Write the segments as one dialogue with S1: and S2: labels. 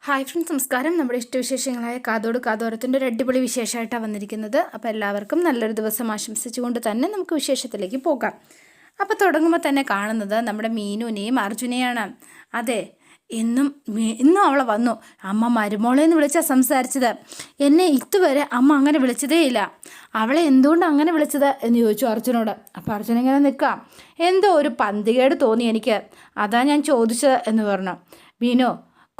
S1: Hi friends, നമസ്കാരം. നമ്മുടെ ഇഷ്ടവിശേഷങ്ങളായ കാതോട് കാതോരത്തിൻ്റെ ഒരു അടിപൊളി വിശേഷമായിട്ടാണ് വന്നിരിക്കുന്നത്. അപ്പോൾ എല്ലാവർക്കും നല്ലൊരു ദിവസം ആശംസിച്ചുകൊണ്ട് തന്നെ നമുക്ക് വിശേഷത്തിലേക്ക് പോകാം. അപ്പോൾ തുടങ്ങുമ്പോൾ തന്നെ കാണുന്നത് നമ്മുടെ മീനുവിനെയും അർജുനെയാണ്. അതെ, ഇന്നും അവൾ വന്നു. അമ്മ മരുമോളെന്ന് വിളിച്ചാൽ സംസാരിച്ചത്. എന്നെ ഇതുവരെ അമ്മ അങ്ങനെ വിളിച്ചതേയില്ല. അവളെ എന്തുകൊണ്ട് അങ്ങനെ വിളിച്ചത് എന്ന് ചോദിച്ചു അർജുനോട്. അപ്പോൾ അർജുൻ ഇങ്ങനെ നിൽക്കാം. എന്തോ ഒരു പന്തികേട് തോന്നി എനിക്ക്, അതാ ഞാൻ ചോദിച്ചത് എന്ന് പറഞ്ഞു. മീനു,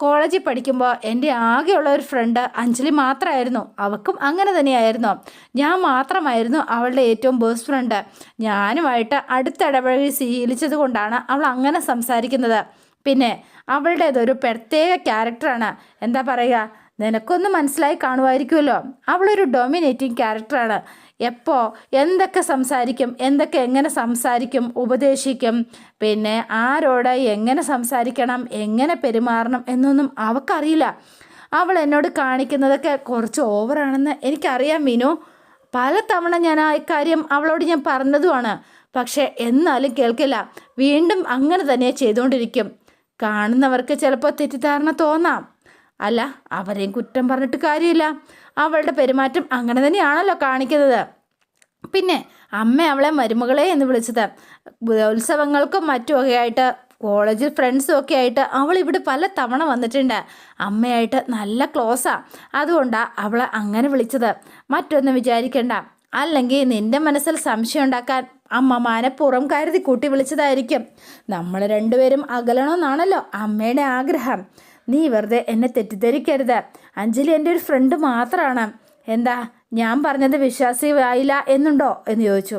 S1: കോളേജിൽ പഠിക്കുമ്പോൾ എൻ്റെ ആകെയുള്ള ഒരു ഫ്രണ്ട് അഞ്ജലി മാത്രമായിരുന്നു. അവൾക്കും അങ്ങനെ തന്നെയായിരുന്നു. ഞാൻ മാത്രമായിരുന്നു അവളുടെ ഏറ്റവും ബെസ്റ്റ് ഫ്രണ്ട്. ഞാനുമായിട്ട് അടുത്തിടപഴകി ശീലിച്ചത് കൊണ്ടാണ് അവൾ അങ്ങനെ സംസാരിക്കുന്നത്. പിന്നെ അവളുടേതൊരു പ്രത്യേക ക്യാരക്ടറാണ്. എന്താ പറയുക, നിനക്കൊന്ന് മനസ്സിലായി കാണുമായിരിക്കുമല്ലോ. അവളൊരു ഡൊമിനേറ്റിംഗ് ക്യാരക്ടറാണ്. എപ്പോൾ എന്തൊക്കെ സംസാരിക്കും, എങ്ങനെ സംസാരിക്കും, ഉപദേശിക്കും, പിന്നെ ആരോട് എങ്ങനെ സംസാരിക്കണം, എങ്ങനെ പെരുമാറണം എന്നൊന്നും അവൾക്കറിയില്ല. അവൾ എന്നോട് കാണിക്കുന്നതൊക്കെ കുറച്ച് ഓവറാണെന്ന് എനിക്കറിയാം മീനു. പല തവണ ഞാൻ ആ കാര്യം അവളോട് ഞാൻ പറഞ്ഞതുമാണ്. പക്ഷേ എന്നാലും കേൾക്കില്ല. വീണ്ടും അങ്ങനെ തന്നെ ചെയ്തുകൊണ്ടിരിക്കും. കാണുന്നവർക്ക് ചിലപ്പോൾ തെറ്റിദ്ധാരണ തോന്നാം. അല്ല, അവരെയും കുറ്റം പറഞ്ഞിട്ട് കാര്യമില്ല. അവളുടെ പെരുമാറ്റം അങ്ങനെ തന്നെയാണല്ലോ കാണിക്കുന്നത്. പിന്നെ അമ്മ അവളെ മരുമകളെ എന്ന് വിളിച്ചത് ഉത്സവങ്ങൾക്കും മറ്റുമൊക്കെയായിട്ട് കോളേജിൽ ഫ്രണ്ട്സും ഒക്കെ ആയിട്ട് അവൾ ഇവിടെ പല തവണ വന്നിട്ടുണ്ട്. അമ്മയായിട്ട് നല്ല ക്ലോസാണ്. അതുകൊണ്ടാണ് അവളെ അങ്ങനെ വിളിച്ചത്. മറ്റൊന്നും വിചാരിക്കണ്ട. അല്ലെങ്കിൽ നിന്റെ മനസ്സിൽ സംശയം ഉണ്ടാക്കാൻ അമ്മ മനഃപൂർവ്വം കരുതി കൂട്ടി വിളിച്ചതായിരിക്കും. നമ്മൾ രണ്ടുപേരും അകലണമെന്നാണല്ലോ അമ്മയുടെ ആഗ്രഹം. നീ വെറുതെ എന്നെ തെറ്റിദ്ധരിക്കരുത്. അഞ്ജലി എൻ്റെ ഒരു ഫ്രണ്ട് മാത്രമാണ്. എന്താ, ഞാൻ പറഞ്ഞത് വിശ്വാസമായില്ല എന്നുണ്ടോ എന്ന് ചോദിച്ചു.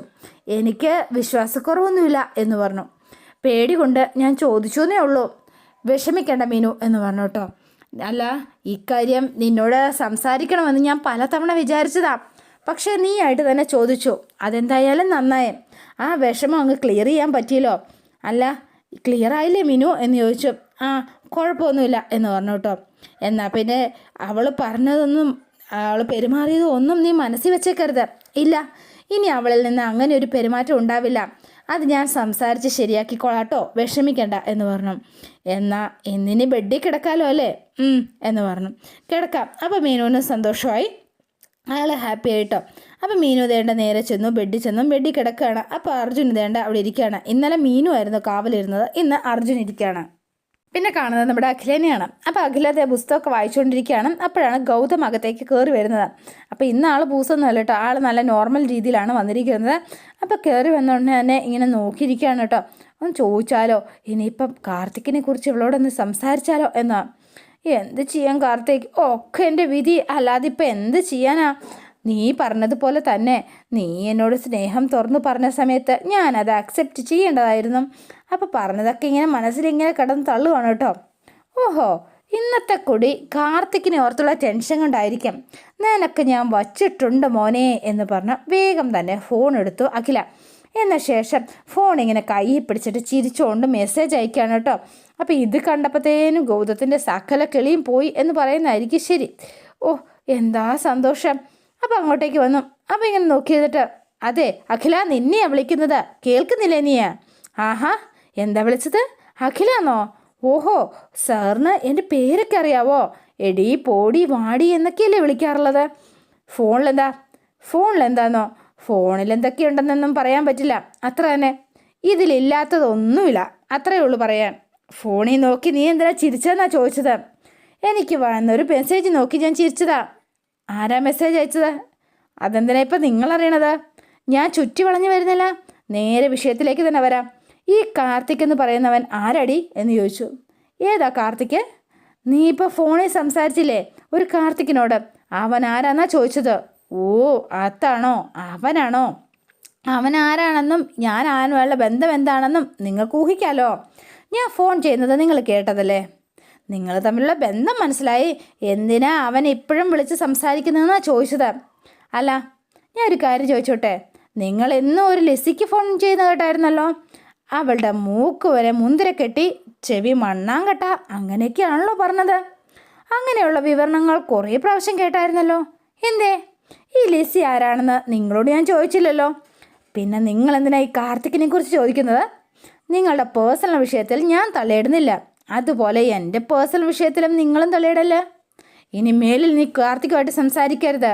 S1: എനിക്ക് വിശ്വാസക്കുറവൊന്നുമില്ല എന്ന് പറഞ്ഞു. പേടി കൊണ്ട് ഞാൻ ചോദിച്ചു എന്നേ ഉള്ളൂ. വിഷമിക്കേണ്ട മീനു എന്ന് പറഞ്ഞു കേട്ടോ. അല്ല, ഇക്കാര്യം നിന്നോട് സംസാരിക്കണമെന്ന് ഞാൻ പലതവണ വിചാരിച്ചതാ. പക്ഷേ നീ ആയിട്ട് തന്നെ ചോദിച്ചു. അതെന്തായാലും നന്നായേ. ആ വിഷമം അങ്ങ് ക്ലിയർ ചെയ്യാൻ പറ്റിയല്ലോ. അല്ല, ക്ലിയർ ആയില്ലേ മീനു എന്ന് ചോദിച്ചു. ആ, കുഴപ്പമൊന്നുമില്ല എന്ന് പറഞ്ഞു കേട്ടോ. എന്നാൽ പിന്നെ അവൾ പറഞ്ഞതൊന്നും, അവൾ പെരുമാറിയതും ഒന്നും നീ മനസ്സിൽ വെച്ചേക്കരുത്. ഇല്ല, ഇനി അവളിൽ നിന്ന് അങ്ങനെ ഒരു പെരുമാറ്റം ഉണ്ടാവില്ല. അത് ഞാൻ സംസാരിച്ച് ശരിയാക്കിക്കോളാട്ടോ, വിഷമിക്കണ്ട എന്ന് പറഞ്ഞു. എന്നാൽ ഇന്നിനി ബെഡിൽ കിടക്കാമല്ലോ അല്ലേ എന്ന് പറഞ്ഞു. കിടക്കാം. അപ്പോൾ മീനുവിന് സന്തോഷമായി. അയാൾ ഹാപ്പി ആയിട്ടോ. അപ്പോൾ മീനു ദേണ്ട നേരെ ചെന്നു, ബെഡിൽ കിടക്കുകയാണ്. അപ്പോൾ അർജുൻ ദേണ്ട അവിടെ ഇരിക്കുകയാണ്. ഇന്നലെ മീനു ആയിരുന്നു കാവലിരുന്നത്, ഇന്ന് അർജുൻ ഇരിക്കുകയാണ്. പിന്നെ കാണുന്നത് നമ്മുടെ അഖിലേനെയാണ്. അപ്പോൾ അഖിലത്തെ പുസ്തകമൊക്കെ വായിച്ചുകൊണ്ടിരിക്കുകയാണ്. അപ്പോഴാണ് ഗൗതം അകത്തേക്ക് കയറി വരുന്നത്. അപ്പോൾ ഇന്ന് ആൾ പൂസൊന്നുമല്ല കേട്ടോ, ആൾ നല്ല നോർമൽ രീതിയിലാണ് വന്നിരിക്കുന്നത്. അപ്പോൾ കയറി വന്നുകൊണ്ട് തന്നെ ഇങ്ങനെ നോക്കിയിരിക്കുകയാണ് കേട്ടോ. ഒന്ന് ചോദിച്ചാലോ, ഇനിയിപ്പം കാർത്തിക്കിനെ കുറിച്ച് ഇവളോടൊന്ന് സംസാരിച്ചാലോ എന്നാ. എന്ത് ചെയ്യാൻ കാർത്തിക്, ഒക്കെ എൻ്റെ വിധി, അല്ലാതെ ഇപ്പം എന്ത് ചെയ്യാനാ. നീ പറഞ്ഞതുപോലെ തന്നെ നീ എന്നോട് സ്നേഹം തുറന്നു പറഞ്ഞ സമയത്ത് ഞാനത് അക്സെപ്റ്റ് ചെയ്യേണ്ടതായിരുന്നു. അപ്പോൾ പറഞ്ഞതൊക്കെ ഇങ്ങനെ മനസ്സിലിങ്ങനെ കിടന്ന് തള്ളുവാണ് കേട്ടോ. ഓഹോ, ഇന്നത്തെ കൂടി കാർത്തിക്കിനെ ഓർത്തുള്ള ടെൻഷൻ കൊണ്ടായിരിക്കും. നിനക്ക് ഞാൻ വച്ചിട്ടുണ്ട് മോനെ എന്ന് പറഞ്ഞ് വേഗം തന്നെ ഫോൺ എടുത്തു അഖില. എന്ന ശേഷം ഫോൺ ഇങ്ങനെ കയ്യിൽ പിടിച്ചിട്ട് ചിരിച്ചുകൊണ്ട് മെസ്സേജ് അയക്കുകയാണ് കേട്ടോ. അപ്പോൾ ഇത് കണ്ടപ്പോഴത്തേനും ഗൗതത്തിൻ്റെ സകല കിളിയും പോയി എന്ന് പറയുന്നതായിരിക്കും ശരി. ഓ, എന്താ സന്തോഷം. അപ്പോൾ അങ്ങോട്ടേക്ക് വന്നു. അപ്പോൾ ഇങ്ങനെ നോക്കി ചെയ്തിട്ട്, അതെ അഖില, നിന്നെയാണ് വിളിക്കുന്നത്, കേൾക്കുന്നില്ലേ നീ? ആഹാ, എന്താ വിളിച്ചത്? അഖിലാന്നോ? ഓഹോ, സാറിന് എൻ്റെ പേരൊക്കെ അറിയാവോ? എടി പോടി വാടി എന്നൊക്കെയല്ലേ വിളിക്കാറുള്ളത്. ഫോണിലെന്താന്നോ? ഫോണിൽ എന്തൊക്കെയുണ്ടെന്നൊന്നും പറയാൻ പറ്റില്ല, അത്ര തന്നെ. ഇതിലില്ലാത്തതൊന്നുമില്ല, അത്രയേ ഉള്ളൂ പറയാൻ. ഫോണിൽ നോക്കി നീ എന്തിനാ ചിരിച്ചതെന്നാ ചോദിച്ചത്. എനിക്ക് വന്നൊരു മെസ്സേജ് നോക്കി ഞാൻ ചിരിച്ചതാ. ആരാ മെസ്സേജ് അയച്ചത്? അതെന്തിനാ ഇപ്പം നിങ്ങളറിയണത്? ഞാൻ ചുറ്റി വളഞ്ഞു വരുന്നില്ല, നേരെ വിഷയത്തിലേക്ക് തന്നെ വരാം. ഈ കാർത്തിക് എന്ന് പറയുന്നവൻ ആരടി എന്ന് ചോദിച്ചു. ഏതാ കാർത്തിക്? നീ ഇപ്പോൾ ഫോണിൽ സംസാരിച്ചില്ലേ ഒരു കാർത്തിക്കിനോട്, അവൻ ആരാന്നാ ചോദിച്ചത്. ഓ, അതാണോ? അവനാണോ? അവൻ ആരാണെന്നും ഞാൻ അവനുമായുള്ള ബന്ധം എന്താണെന്നും നിങ്ങൾക്ക് ഊഹിക്കാമല്ലോ. ഞാൻ ഫോൺ ചെയ്യുന്നത് നിങ്ങൾ കേട്ടതല്ലേ. നിങ്ങൾ തമ്മിലുള്ള ബന്ധം മനസ്സിലായി. എന്തിനാ അവൻ ഇപ്പോഴും വിളിച്ച് സംസാരിക്കുന്നതെന്നാണ് ചോദിച്ചത്. അല്ല, ഞാൻ ഒരു കാര്യം ചോദിച്ചോട്ടെ, നിങ്ങൾ എന്നും ഒരു ലിസിക്ക് ഫോൺ ചെയ്യുന്ന കേട്ടായിരുന്നല്ലോ. അവളുടെ മൂക്ക് വരെ മുന്തിര കെട്ടി, ചെവി മണ്ണാങ്കട്ട, അങ്ങനെയൊക്കെയാണല്ലോ പറഞ്ഞത്. അങ്ങനെയുള്ള വിവരണങ്ങൾ കുറേ പ്രാവശ്യം കേട്ടായിരുന്നല്ലോ. എന്തേ? ഈ ലിസി ആരാണെന്ന് നിങ്ങളോട് ഞാൻ ചോദിച്ചില്ലല്ലോ. പിന്നെ നിങ്ങൾ എന്തിനാ ഈ കാർത്തിക്കിനെ കുറിച്ച് ചോദിക്കുന്നത്? നിങ്ങളുടെ പേഴ്സണൽ വിഷയത്തിൽ ഞാൻ തള്ളിയിടുന്നില്ല. അതുപോലെ എൻ്റെ പേഴ്സണൽ വിഷയത്തിലും നിങ്ങളും തലയിടല്ലേ. ഇനി മേലിൽ നീ കാർത്തികമായിട്ട് സംസാരിക്കരുത്.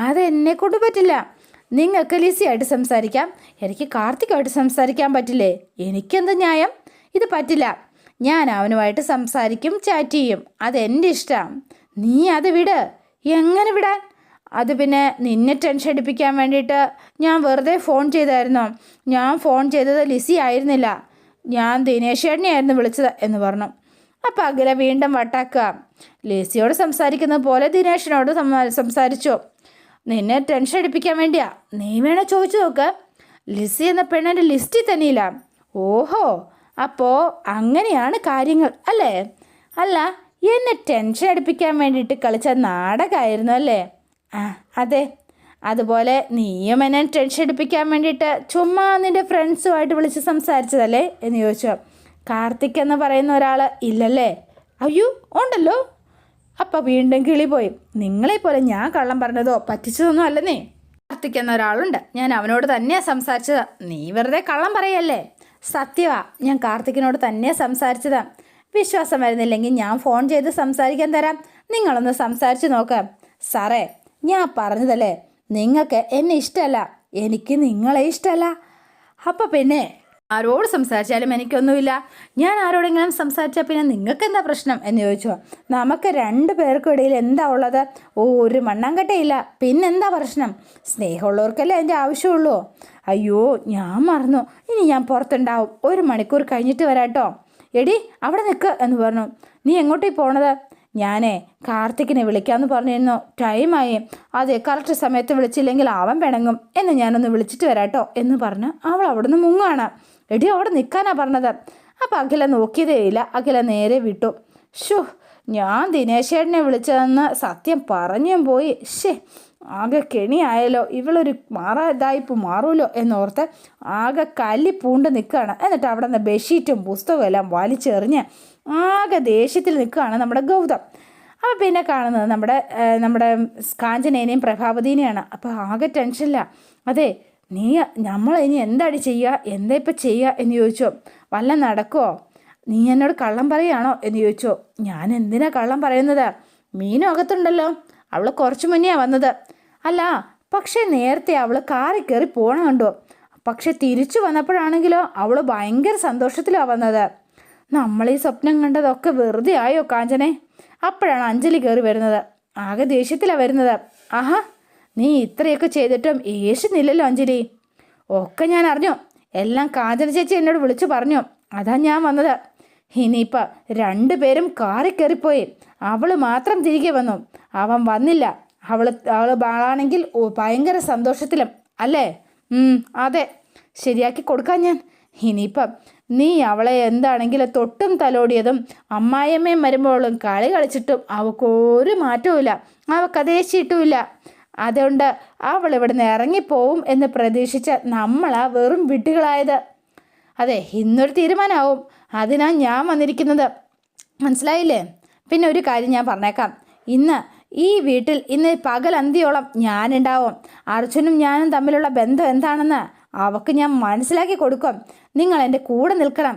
S1: അത് എന്നെ കൊണ്ട് പറ്റില്ല. നിങ്ങൾക്ക് ലിസിയായിട്ട് സംസാരിക്കാം, എനിക്ക് കാർത്തികമായിട്ട് സംസാരിക്കാൻ പറ്റില്ലേ? എനിക്കെന്ത് ന്യായം? ഇത് പറ്റില്ല. ഞാൻ അവനുമായിട്ട് സംസാരിക്കും, ചാറ്റ് ചെയ്യും, അതെൻ്റെ ഇഷ്ടം. നീ അത് വിട്. എങ്ങനെ വിടാൻ? അത് പിന്നെ നിന്നെ ടെൻഷൻ അടിപ്പിക്കാൻ വേണ്ടിയിട്ട് ഞാൻ വെറുതെ ഫോൺ ചെയ്തായിരുന്നോ? ഞാൻ ഫോൺ ചെയ്തത് ലിസി ആയിരുന്നില്ല, ഞാൻ ദിനേശ് ചേട്ടനെയായിരുന്നു വിളിച്ചത് എന്ന് പറഞ്ഞു. അപ്പം അഖില വീണ്ടും വട്ടാക്കുക. ലിസിയോട് സംസാരിക്കുന്നത് പോലെ ദിനേശിനോട് സംസാരിച്ചോ? നിന്നെ ടെൻഷൻ അടിപ്പിക്കാൻ വേണ്ടിയാ. നീ വേണേ ചോദിച്ചു നോക്ക്, ലിസി എന്ന പെണ്ണിൻ്റെ ലിസ്റ്റിൽ തന്നെയില്ല. ഓഹോ, അപ്പോൾ അങ്ങനെയാണ് കാര്യങ്ങൾ അല്ലേ? അല്ല, എന്നെ ടെൻഷൻ അടിപ്പിക്കാൻ വേണ്ടിയിട്ട് കളിച്ച നാടകമായിരുന്നു അല്ലേ? ആ അതെ. അതുപോലെ നീയും എന്നെ ടെൻഷൻ അടിപ്പിക്കാൻ വേണ്ടിയിട്ട് ചുമ്മാ നിൻ്റെ ഫ്രണ്ട്സുമായിട്ട് വിളിച്ച് സംസാരിച്ചതല്ലേ എന്ന് ചോദിച്ചോ? കാർത്തിക് എന്ന് പറയുന്ന ഒരാൾ ഇല്ലല്ലേ? അയ്യോ ഉണ്ടല്ലോ. അപ്പം വീണ്ടും കിളി പോയി. നിങ്ങളെപ്പോലെ ഞാൻ കള്ളം പറഞ്ഞതോ പറ്റിച്ചതൊന്നും അല്ലെന്നേ. കാർത്തിക് എന്ന ഒരാളുണ്ട്, ഞാൻ അവനോട് തന്നെയാണ് സംസാരിച്ചത്. നീ വെറുതെ കള്ളം പറയല്ലേ? സത്യമാ, ഞാൻ കാർത്തിക്കിനോട് തന്നെ സംസാരിച്ചതാ. വിശ്വാസം വരുന്നില്ലെങ്കിൽ ഞാൻ ഫോൺ ചെയ്ത് സംസാരിക്കാൻ തരാം, നിങ്ങളൊന്ന് സംസാരിച്ച് നോക്കാം. സാറേ, ഞാൻ പറഞ്ഞതല്ലേ, നിങ്ങൾക്ക് എന്നെ ഇഷ്ടമല്ല, എനിക്ക് നിങ്ങളെ ഇഷ്ടമല്ല. അപ്പം പിന്നെ ആരോട് സംസാരിച്ചാലും എനിക്കൊന്നുമില്ല. ഞാൻ ആരോടെങ്കിലും സംസാരിച്ചാൽ പിന്നെ നിങ്ങൾക്ക് എന്താ പ്രശ്നം എന്ന് ചോദിച്ചോ? നമുക്ക് 2 പേർക്കും ഇടയിൽ എന്താ ഉള്ളത്? ഒരു മണ്ണാങ്കട്ടയില്ല, പിന്നെന്താ പ്രശ്നം? സ്നേഹമുള്ളവർക്കല്ലേ അതിൻ്റെ ആവശ്യമുള്ളൂ. അയ്യോ ഞാൻ മറന്നു, ഇനി ഞാൻ പുറത്തുണ്ടാവും, 1 മണിക്കൂർ കഴിഞ്ഞിട്ട് വരാട്ടോ. എടി അവിടെ നിൽക്കുക എന്ന് പറഞ്ഞു. നീ എങ്ങോട്ടേ പോണത്? ഞാനേ കാർത്തിക്കിനെ വിളിക്കാമെന്ന് പറഞ്ഞിരുന്നു, ടൈമായി. അതെ, കറക്റ്റ് സമയത്ത് വിളിച്ചില്ലെങ്കിൽ അവൻ പിണങ്ങും, എന്ന് ഞാനൊന്ന് വിളിച്ചിട്ട് വരാട്ടോ എന്ന് പറഞ്ഞ് അവൾ അവിടുന്ന് മുങ്ങാണ്. എടി അവിടെ നിൽക്കാനാ പറഞ്ഞത്. അപ്പം അഖില നോക്കിയതേയില്ല, അഖില നേരെ വിട്ടു. ഷോ, ഞാൻ ദിനേശേട്ടനെ വിളിച്ചതെന്ന് സത്യം പറഞ്ഞും പോയി. ആകെ കെണിയായല്ലോ, ഇവളൊരു മാറൂലോ എന്നോർത്ത് ആകെ കല്ലി പൂണ്ട് നിൽക്കുകയാണ്. എന്നിട്ട് അവിടെ നിന്ന് ബെഡ്ഷീറ്റും പുസ്തകവും എല്ലാം വലിച്ചെറിഞ്ഞ് ആകെ ദേഷ്യത്തിൽ നിൽക്കുകയാണ് നമ്മുടെ ഗൗതം. അപ്പോൾ പിന്നെ കാണുന്നത് നമ്മുടെ കാഞ്ചനേനെയും പ്രഭാവതീനെയാണ്. അപ്പോൾ ആകെ ടെൻഷനില്ല. അതെ, നമ്മൾ ഇനി എന്താടി ചെയ്യുക, എന്താ ഇപ്പം ചെയ്യുക എന്ന് ചോദിച്ചോ? വല്ല നടക്കുമോ? നീ എന്നോട് കള്ളം പറയുകയാണോ എന്ന് ചോദിച്ചോ? ഞാൻ എന്തിനാ കള്ളം പറയുന്നത്? മീനും അകത്തുണ്ടല്ലോ, അവൾ കുറച്ച് മുന്നേ വന്നത്. അല്ല, പക്ഷേ നേരത്തെ അവൾ കാറിൽ കയറി പോണ കണ്ടു. പക്ഷെ തിരിച്ചു വന്നപ്പോഴാണെങ്കിലോ അവൾ ഭയങ്കര സന്തോഷത്തിലാണ് വന്നത്. നമ്മൾ ഈ സ്വപ്നം കണ്ടതൊക്കെ വെറുതെ ആയോ കാഞ്ചനെ? അപ്പോഴാണ് അഞ്ജലി കയറി വരുന്നത്. ആകെ ദേഷ്യത്തിലാണ് വരുന്നത്. ആഹാ, നീ ഇത്രയൊക്കെ ചെയ്തിട്ടും ഏശുന്നില്ലല്ലോ അഞ്ജലി. ഒക്കെ ഞാൻ അറിഞ്ഞു, എല്ലാം കാഞ്ചന ചേച്ചി എന്നോട് വിളിച്ചു പറഞ്ഞു, അതാ ഞാൻ വന്നത്. ഇനിയിപ്പോൾ 2 പേരും കാറിൽ കയറിപ്പോയി, അവൾ മാത്രം തിരികെ വന്നു, അവൻ വന്നില്ല. അവൾ ബാളാണെങ്കിൽ ഭയങ്കര സന്തോഷത്തിലും അല്ലേ? അതെ, ശരിയാക്കി കൊടുക്കാൻ ഞാൻ. ഇനിയിപ്പം നീ അവളെ എന്താണെങ്കിലും തൊട്ടും തലോടിയതും അമ്മായിയമ്മയും വരുമ്പോഴും കളി കളിച്ചിട്ടും അവൾക്കൊരു മാറ്റവുമില്ല, അവൾക്കതേച്ചിട്ടുമില്ല. അതുകൊണ്ട് അവൾ ഇവിടുന്ന് ഇറങ്ങിപ്പോവും എന്ന് പ്രതീക്ഷിച്ച നമ്മളാ വെറും വിട്ടുകളായത്. അതെ, ഇന്നൊരു തീരുമാനമാവും, അതിനാണ് ഞാൻ വന്നിരിക്കുന്നത്, മനസ്സിലായില്ലേ? പിന്നെ ഒരു കാര്യം ഞാൻ പറഞ്ഞേക്കാം, ഈ വീട്ടിൽ ഇന്ന് പകലന്തിയോളം ഞാനുണ്ടാവും. അർജുനും ഞാനും തമ്മിലുള്ള ബന്ധം എന്താണെന്ന് അവൾക്ക് ഞാൻ മനസ്സിലാക്കി കൊടുക്കും. നിങ്ങൾ എൻ്റെ കൂടെ നിൽക്കണം.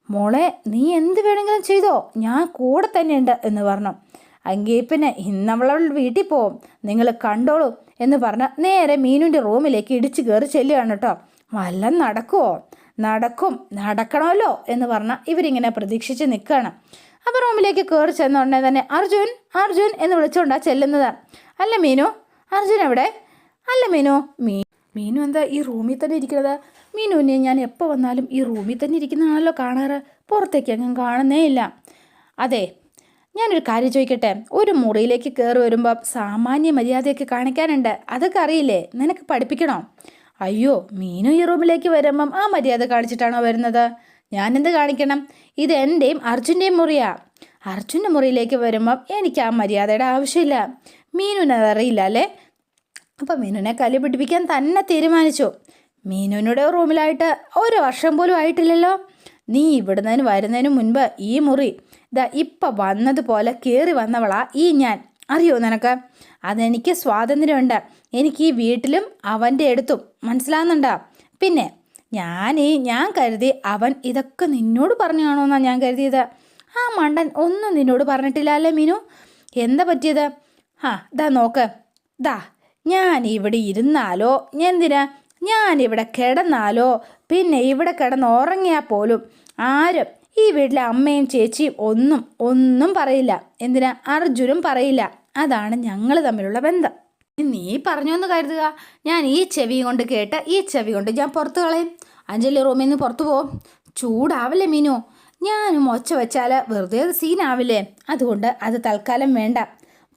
S1: മോളെ, നീ എന്ത് വേണമെങ്കിലും ചെയ്തോ, ഞാൻ കൂടെ തന്നെയുണ്ട് എന്ന് പറഞ്ഞു. എങ്കിൽ പിന്നെ ഇന്നവളവൾ വീട്ടിൽ പോവും, നിങ്ങൾ കണ്ടോളൂ എന്ന് പറഞ്ഞ് നേരെ മീനുവിൻ്റെ റൂമിലേക്ക് ഇടിച്ചു കയറി ചെല്ലുകയാണ് കേട്ടോ. വല്ലതും നടക്കുമോ? നടക്കണമല്ലോ എന്ന് പറഞ്ഞാൽ ഇവരിങ്ങനെ പ്രതീക്ഷിച്ച് നിൽക്കുകയാണ്. അപ്പോൾ റൂമിലേക്ക് കയറി ചെന്ന ഉടനെ തന്നെ അർജുൻ എന്ന് വിളിച്ചുകൊണ്ടാണ് ചെല്ലുന്നത്. അല്ല മീനു, അർജുൻ എവിടെ? അല്ല മീനു എന്താ ഈ റൂമിൽ തന്നെ ഇരിക്കുന്നത്? മീനുവിനെ ഞാൻ എപ്പോൾ വന്നാലും ഈ റൂമിൽ തന്നെ ഇരിക്കുന്നതാണല്ലോ കാണാറ്, പുറത്തേക്ക് അങ്ങ് കാണുന്നേ ഇല്ല. അതെ, ഞാനൊരു കാര്യം ചോദിക്കട്ടെ, ഒരു മുറിയിലേക്ക് കയറി വരുമ്പോൾ സാമാന്യ മര്യാദയൊക്കെ കാണിക്കാനുണ്ട്, അതൊക്കെ അറിയില്ലേ? നിനക്ക് പഠിപ്പിക്കണോ? അയ്യോ, മീനു ഈ റൂമിലേക്ക് വരുമ്പം ആ മര്യാദ കാണിച്ചിട്ടാണോ വരുന്നത്? ഞാനെന്ത് കാണിക്കണം? ഇത് എൻ്റെയും അർജുൻ്റെയും മുറിയാണ്. അർജുൻ്റെ മുറിയിലേക്ക് വരുമ്പം എനിക്ക് ആ മര്യാദയുടെ ആവശ്യമില്ല. മീനുവിനതറിയില്ല അല്ലേ? അപ്പം മീനുവിനെ കലി പിടിപ്പിക്കാൻ തന്നെ തീരുമാനിച്ചു. മീനുവിനുടെ റൂമിലായിട്ട് 1 വർഷം പോലും ആയിട്ടില്ലല്ലോ. നീ ഇവിടുന്നതിന് വരുന്നതിന് മുൻപ് ഈ മുറി ഇപ്പം വന്നതുപോലെ കയറി വന്നവളാ ഈ ഞാൻ, അറിയോ നിനക്ക്? അതെനിക്ക് സ്വാതന്ത്ര്യമുണ്ട്, എനിക്ക് ഈ വീട്ടിലും അവൻ്റെ അടുത്തും, മനസ്സിലാകുന്നുണ്ടോ? പിന്നെ ഞാൻ കരുതി അവൻ ഇതൊക്കെ നിന്നോട് പറഞ്ഞു കാണുമെന്നാണ് ഞാൻ കരുതിയത്. ആ മണ്ടൻ ഒന്നും നിന്നോട് പറഞ്ഞിട്ടില്ല അല്ലേ മീനു? എന്താ പറ്റിയത്? ദാ നോക്ക്, ദാ ഞാൻ ഇവിടെ ഇരുന്നാലോ, എന്തിനാ ഞാനിവിടെ കിടന്നാലോ, പിന്നെ ഇവിടെ കിടന്നുറങ്ങിയാൽ പോലും ആരും ഈ വീട്ടിലെ അമ്മയും ചേച്ചിയും ഒന്നും പറയില്ല. എന്തിനാ അർജുനും പറയില്ല. അതാണ് ഞങ്ങൾ തമ്മിലുള്ള ബന്ധം. നീ പറഞ്ഞോന്ന് കരുതുക, ഞാൻ ഈ ചെവി കൊണ്ട് കേട്ട് ഈ ചെവി കൊണ്ട് ഞാൻ പുറത്തു കളയും. അഞ്ജലി റൂമിൽ നിന്ന് പുറത്തു പോവും. ചൂടാവില്ലേ മീനു? ഞാനും ഒച്ച വെച്ചാൽ വെറുതെ സീനാവില്ലേ? അതുകൊണ്ട് അത് തൽക്കാലം വേണ്ട.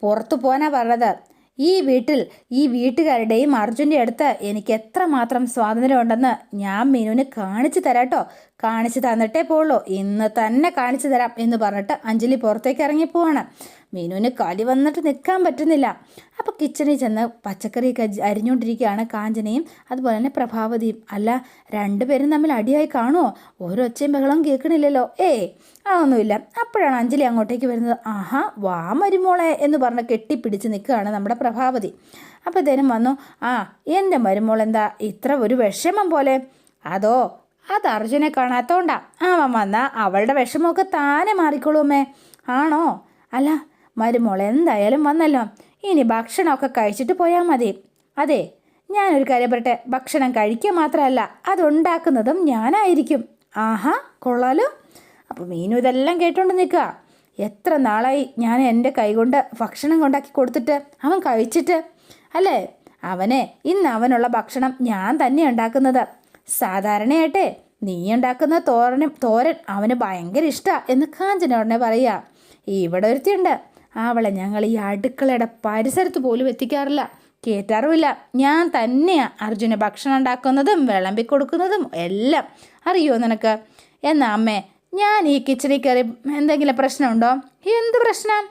S1: പുറത്തു പോകാനാ പറഞ്ഞത്. ഈ വീട്ടിൽ ഈ വീട്ടുകാരുടെയും അർജുൻ്റെ അടുത്ത് എനിക്ക് എത്രമാത്രം സ്വാതന്ത്ര്യം ഉണ്ടെന്ന് ഞാൻ മീനുവിന് കാണിച്ചു തരാട്ടോ. കാണിച്ചു തന്നിട്ടേ പോവുള്ളൂ. ഇന്ന് തന്നെ കാണിച്ചു തരാം എന്ന് പറഞ്ഞിട്ട് അഞ്ജലി പുറത്തേക്ക് ഇറങ്ങി പോവാണ്. മീനുവിന് കലി വന്നിട്ട് നിൽക്കാൻ പറ്റുന്നില്ല. അപ്പോൾ കിച്ചണിൽ ചെന്ന് പച്ചക്കറിയൊക്കെ അരിഞ്ഞുകൊണ്ടിരിക്കുകയാണ് കാഞ്ചനയും അതുപോലെ തന്നെ പ്രഭാവതിയും. അല്ല, രണ്ടുപേരും തമ്മിൽ അടിയായി കാണുമോ? ഒരൊച്ചയും ബഹളവും കേൾക്കണില്ലല്ലോ. അതൊന്നുമില്ല. അപ്പോഴാണ് അഞ്ജലി അങ്ങോട്ടേക്ക് വരുന്നത്. ആഹാ, വാ മരുമോളെ എന്ന് പറഞ്ഞ് കെട്ടിപ്പിടിച്ച് നിൽക്കുകയാണ് നമ്മുടെ പ്രഭാവതി. അപ്പോൾ ഇതേനും വന്നു. എൻ്റെ മരുമോൾ എന്താ ഇത്ര ഒരു വിഷമം പോലെ? അത് അർജുനെ കാണാത്തോണ്ടാ. അവൻ വന്നാൽ അവളുടെ വിഷമമൊക്കെ താനെ മാറിക്കോളൂമേ. ആണോ? അല്ല, മരുമോൾ എന്തായാലും വന്നല്ലോ. ഇനി ഭക്ഷണമൊക്കെ കഴിച്ചിട്ട് പോയാൽ മതി. അതെ, ഞാനൊരു കാര്യം പറയട്ടെ, ഭക്ഷണം കഴിക്കുക മാത്രമല്ല അതുണ്ടാക്കുന്നതും ഞാനായിരിക്കും. ആഹാ, കൊള്ളാലോ. അപ്പോൾ മീനു ഇതെല്ലാം കേട്ടോണ്ട് നിൽക്കുക. എത്ര നാളായി ഞാൻ എൻ്റെ കൈകൊണ്ട് ഭക്ഷണം കൊണ്ടാക്കി കൊടുത്തിട്ട്, അവൻ കഴിച്ചിട്ട് അല്ലേ? ഇന്ന് അവനുള്ള ഭക്ഷണം ഞാൻ തന്നെ ഉണ്ടാക്കുന്നത്. സാധാരണയായിട്ടേ നീ ഉണ്ടാക്കുന്ന തോരൻ അവന് ഭയങ്കര ഇഷ്ടമാണ് എന്ന് കാഞ്ചന ഉടനെ പറയുക. ഇവിടെ ഒരുത്തിയുണ്ട്, അവളെ ഞങ്ങൾ ഈ അടുക്കളയുടെ പരിസരത്ത് പോലും എത്തിക്കാറില്ല, കേറ്റാറുമില്ല. ഞാൻ തന്നെയാണ് അർജുന് ഭക്ഷണം ഉണ്ടാക്കുന്നതും വിളമ്പി കൊടുക്കുന്നതും എല്ലാം. അറിയോ നിനക്ക്? എന്നാ അമ്മേ, ഞാൻ ഈ കിച്ചണിൽ കയറി എന്തെങ്കിലും പ്രശ്നമുണ്ടോ? എന്ത് പ്രശ്നം?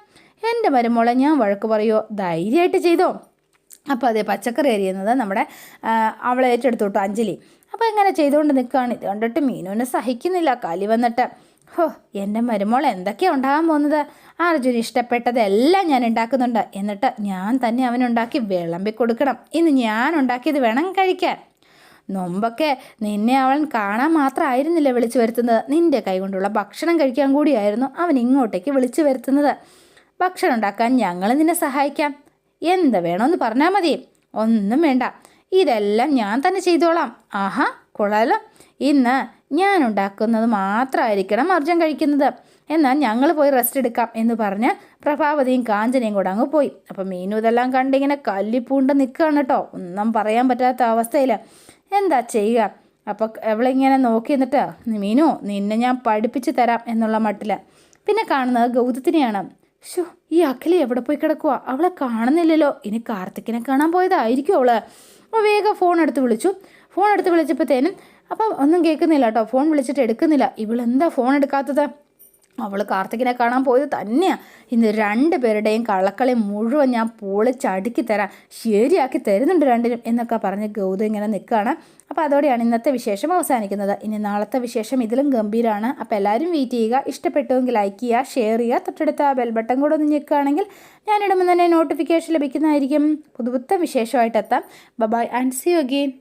S1: എൻ്റെ മരുമോളെ ഞാൻ വഴക്ക് പറയുമോ? ധൈര്യമായിട്ട് ചെയ്തോ. അപ്പോൾ അതേ പച്ചക്കറി അരിയുന്നത് നമ്മുടെ അവളെ ഏറ്റെടുത്തു കേട്ടോ അഞ്ജലി. അപ്പോൾ ഇങ്ങനെ ചെയ്തുകൊണ്ട് നിൽക്കുകയാണ്. ഇത് കണ്ടിട്ട് മീനുവിന് സഹിക്കുന്നില്ല. കലി വന്നിട്ട്, എൻ്റെ മരുമോൾ എന്തൊക്കെയാണ് ഉണ്ടാകാൻ പോകുന്നത്? അർജുന് ഇഷ്ടപ്പെട്ടതെല്ലാം ഞാൻ ഉണ്ടാക്കുന്നുണ്ട്. എന്നിട്ട് ഞാൻ തന്നെ അവനുണ്ടാക്കി വിളമ്പി കൊടുക്കണം. ഇന്ന് ഞാൻ ഉണ്ടാക്കിയത് വേണം കഴിക്കാൻ. മുമ്പൊക്കെ നിന്നെ അവൻ കാണാൻ മാത്രമായിരുന്നില്ല വിളിച്ചു വരുത്തുന്നത്, നിൻ്റെ കൈകൊണ്ടുള്ള ഭക്ഷണം കഴിക്കാൻ കൂടിയായിരുന്നു അവൻ ഇങ്ങോട്ടേക്ക് വിളിച്ചു വരുത്തുന്നത്. ഭക്ഷണം ഉണ്ടാക്കാൻ ഞങ്ങൾ നിന്നെ സഹായിക്കാം. എന്ത് വേണമെന്ന് പറഞ്ഞാൽ മതി. ഒന്നും വേണ്ട, ഇതെല്ലാം ഞാൻ തന്നെ ചെയ്തോളാം. ആഹാ, കൊള്ളാലോ. ഇന്ന് ഞാൻ ഉണ്ടാക്കുന്നത് മാത്രമായിരിക്കണം അർജുൻ കഴിക്കുന്നത്. എന്നാൽ ഞങ്ങൾ പോയി റെസ്റ്റ് എടുക്കാം എന്ന് പറഞ്ഞ് പ്രഭാവതിയും കാഞ്ചനയും കൂടെ അങ്ങ് പോയി. അപ്പം മീനു ഇതെല്ലാം കണ്ടിങ്ങനെ കല്ലിപ്പൂണ്ട് നിൽക്കുകയാണ് കേട്ടോ. ഒന്നും പറയാൻ പറ്റാത്ത അവസ്ഥയിൽ. എന്താ ചെയ്യുക? അപ്പോൾ അവളിങ്ങനെ നോക്കി നിന്നിട്ട്, മീനു നിന്നെ ഞാൻ പഠിപ്പിച്ച് തരാം എന്നുള്ള മട്ടിൽ. പിന്നെ കാണുന്നത് ഗൗതത്തിനെയാണ്. ഈ അഖില എവിടെ പോയി കിടക്കുക? അവളെ കാണുന്നില്ലല്ലോ. ഇനി കാർത്തിക്കിനെ കാണാൻ പോയതായിരിക്കും അവള്. വേഗം ഫോൺ എടുത്ത് വിളിച്ചപ്പോഴത്തേനും അപ്പം ഒന്നും കേൾക്കുന്നില്ല കേട്ടോ. ഫോൺ വിളിച്ചിട്ട് എടുക്കുന്നില്ല. ഇവളെന്താ ഫോൺ എടുക്കാത്തത്? അവൾ കാർത്തികിനെ കാണാൻ പോയത് തന്നെയാണ്. ഇന്ന് രണ്ടുപേരുടെയും കള്ളക്കളി മുഴുവൻ ഞാൻ പൊളിച്ചടുക്കി തരാം, ശരിയാക്കി തരുന്നുണ്ട് രണ്ടിനും എന്നൊക്കെ പറഞ്ഞ് ഗൗതം ഇങ്ങനെ നിൽക്കുകയാണ്. അപ്പോൾ അതോടെയാണ് ഇന്നത്തെ വിശേഷം അവസാനിക്കുന്നത്. ഇനി നാളത്തെ വിശേഷം ഇതിലും ഗംഭീരമാണ്. അപ്പോൾ എല്ലാവരും വെയിറ്റ് ചെയ്യുക. ഇഷ്ടപ്പെട്ടുവെങ്കിൽ ലൈക്ക് ചെയ്യുക, ഷെയർ ചെയ്യുക, തൊട്ടടുത്ത ആ ബെൽ ബട്ടൺ കൂടെ ഒന്ന് ഞെക്കുകയാണെങ്കിൽ ഞാനിടുമ്പോൾ തന്നെ നോട്ടിഫിക്കേഷൻ ലഭിക്കുന്നതായിരിക്കും. പുതുപുത്ത വിശേഷമായിട്ട് എത്താം. Bye and see you again.